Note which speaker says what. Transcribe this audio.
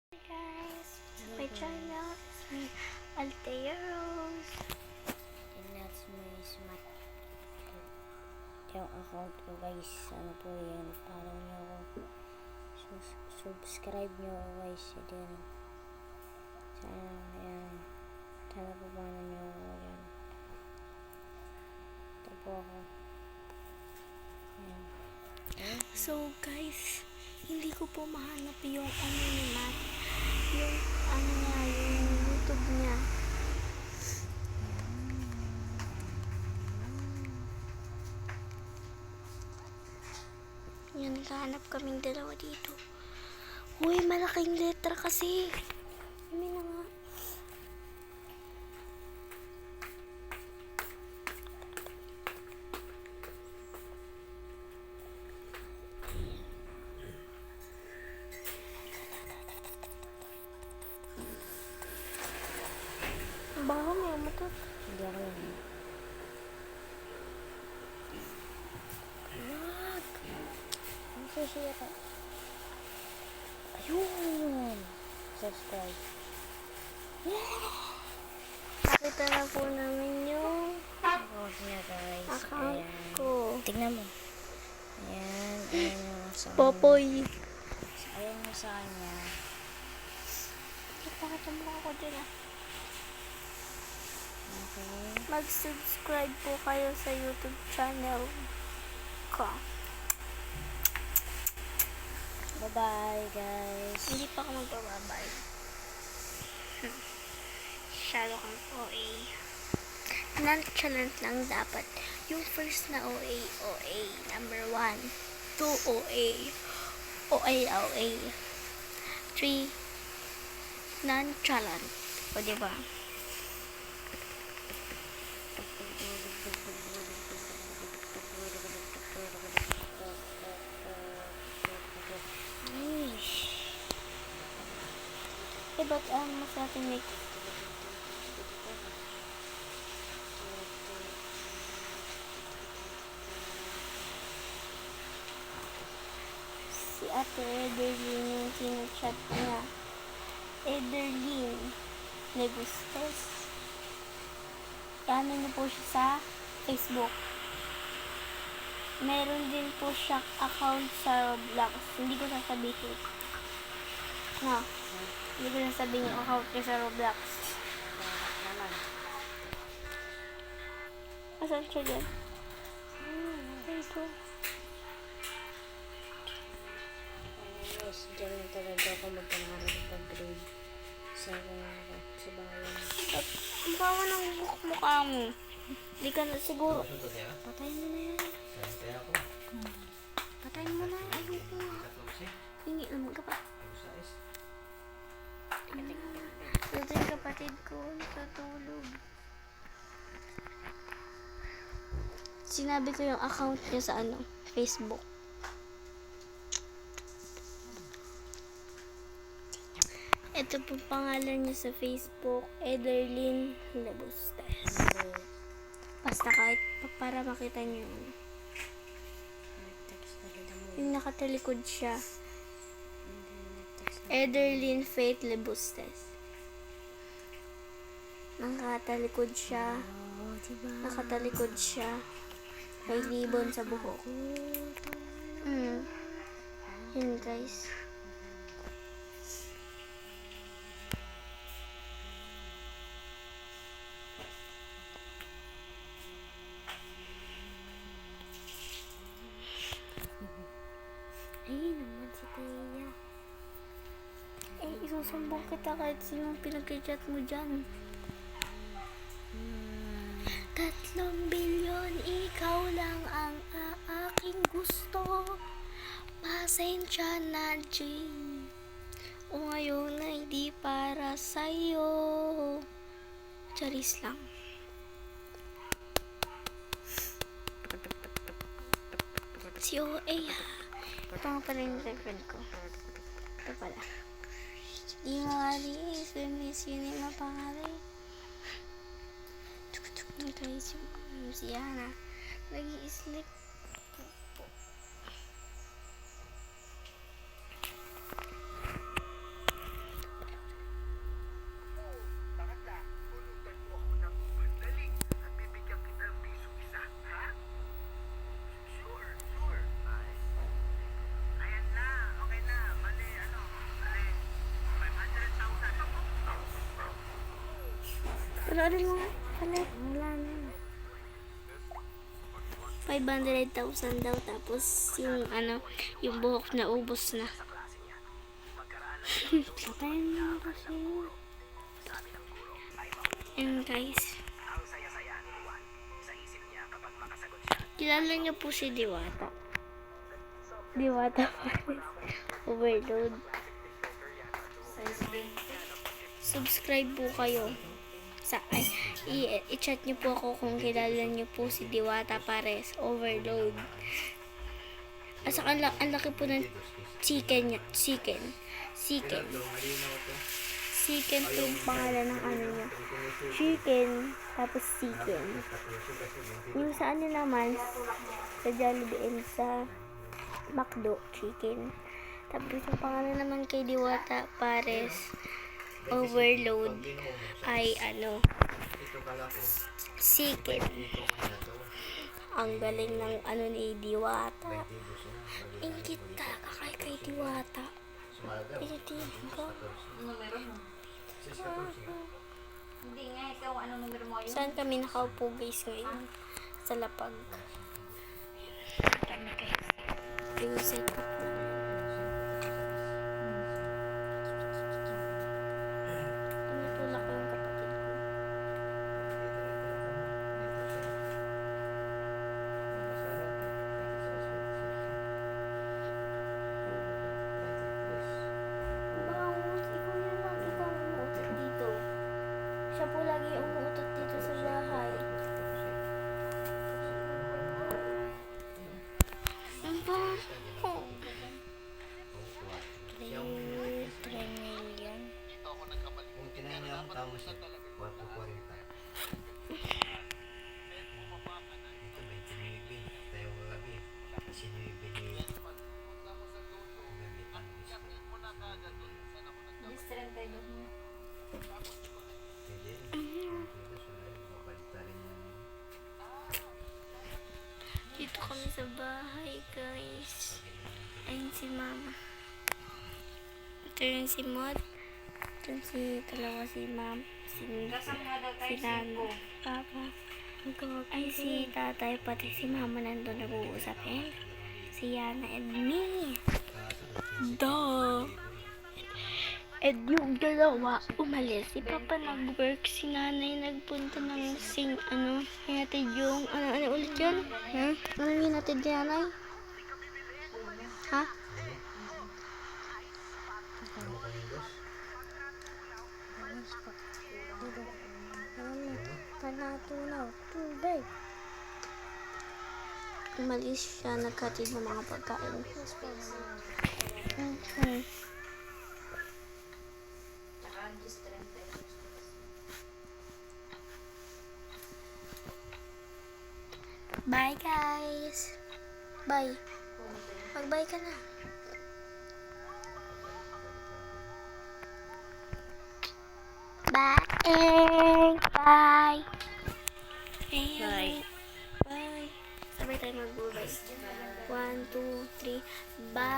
Speaker 1: Hey guys, my channel is me, Althea Rose.
Speaker 2: And that's my smart yung account ko guys. Ano po yan, follow nyo ako, subscribe nyo ako guys. Yan. Sana po paano nyo ako yan. Ito po ako. Ayan.
Speaker 1: So guys, hindi ko po mahanap yung ano ni Matt, yung ano niya, yung YouTube niya. Yan, naghahanap kaming dalawa dito. Uy, malaking letra kasi. Yumi na nga. Ang baho, may umutot.
Speaker 2: Hindi ako lang. Wag! Ang susira. Ayun! Subscribe.
Speaker 1: Nakita na po namin yung
Speaker 2: Account niya guys.
Speaker 1: account
Speaker 2: Ayan.
Speaker 1: ko.
Speaker 2: Tignan mo. Ayan. Ayan yung sa
Speaker 1: Popoy.
Speaker 2: Ayan yung sa kanya.
Speaker 1: Pakita mo ako dyan ah.
Speaker 2: Okay.
Speaker 1: Mag-subscribe po kayo sa YouTube channel ko.
Speaker 2: Bye-bye guys.
Speaker 1: Hindi pa ako magbababay. Masyado kang OA. Nonchalant lang dapat. Yung first na OA, OA. Number 1. 2, OA. OA. 3, nonchalant. O diba? Ba't ang mas natin next? Si Ate Ederlyn yung sinachat niya. Ederlyn Negustes. Ano niyo po siya sa Facebook. Meron din po siya account sa Roblox. Hindi ko sasabihin. No. Hindi ko sasabihin yung account niya sa Roblox. Asan siya dyan? Ito.
Speaker 2: Guys, dyan na talaga ako magpangarap pag-grade 7 ako sa bayan.
Speaker 1: Ang bawa ng mukha mo. Hindi ka na siguro.
Speaker 2: Patayin mo na yan. Patayin mo na. Ayoko nga.
Speaker 1: Hingi naman ka pa. Ito yung kapatid ko natutulog. Sinabi ko yung account niya sa Facebook. Ito po pangalan niya sa Facebook, Ederlyn Lebustes. Basta kahit para makita niyo yun. Yung nakatalikod siya. Ederlyn Faith Lebustes. Nakatalikod siya. Nakatalikod siya. May libon sa buhok. Yun guys.
Speaker 2: Ay, naman si Tia.
Speaker 1: Isusumbong kita kahit sinong pinag-chat mo dyan. 3 bilyon, ikaw lang ang aking gusto. Pasensya na, G. O ngayon ay di para sa'yo. Charis lang. Si OA. Ito nga pala yung girlfriend ko. Ito pala. Di maaari, miss yun yung mapangari. Guys, yung si Yana nag-i-sleep po. Panoorin mo nga. Palit.
Speaker 2: Wala na.
Speaker 1: 500,000 daw. Tapos yung ano, yung buhok na ubos na.
Speaker 2: Patayin mo kasi.
Speaker 1: And guys. Kilala niyo po si Diwata. Diwata Paris. Overload. Subscribe po kayo. I-chat niyo po ako kung kilala niyo po si Diwata Pares. Overload. At saka ang laki po ng chicken niya. Chicken po yung pangalan ng ano niya. Chicken, tapos chicken. Yung sa ano naman, sa Jollibee and sa McDo, chicken. Tapos yung pangalan naman kay Diwata Pares, Overload, ay ano, chicken. Ang galing ng ano ni Diwata. Ingit talaga kay Diwata. Pinitihin ko.
Speaker 2: Hindi nga, ikaw anong numero mo yun?
Speaker 1: Saan kami nakaupo guys ngayon? Sa lapag. Kami guys. Yung set up na. Tinutulak ko yung kapatid ko. Bounce, ikaw yan lang. Ikaw umuutot dito. Siya po lagi umuutot dito sa bahay. Ang baho. 3 million.
Speaker 3: Kung kinain niya ang tao siya, 4.40. Ito, 29. Tayo gabi. Kasi 9 ni...
Speaker 2: Yes, 32 mo.
Speaker 3: Pwede. Mabalitan rin yan.
Speaker 1: Dito kami sa bahay guys. Ayun si mama. Ito rin si Mod. Ito si dalawa si ma'am. Si
Speaker 2: Kasama daw tayo
Speaker 1: Nano. Papa. Ay si tatay pati si mama nandun nag-uusap. And si Yana and me. Duh. And yung dalawa umalis. Si Papa nag-work. Si nanay nagpunta ng hinatid yung, ano ulit yun? Ha? Ano yung hinatid ni nanay? Ha?
Speaker 2: Panatunaw. Tubig.
Speaker 1: Umalis siya, nagkatid ng mga pagkain.
Speaker 2: Tsaka just 32.
Speaker 1: Bye guys! Bye! Mag-bye ka na. Bye! Bye! Bye! Bye! Sabay tayo mag-bye. 1, 2, 3. Bye!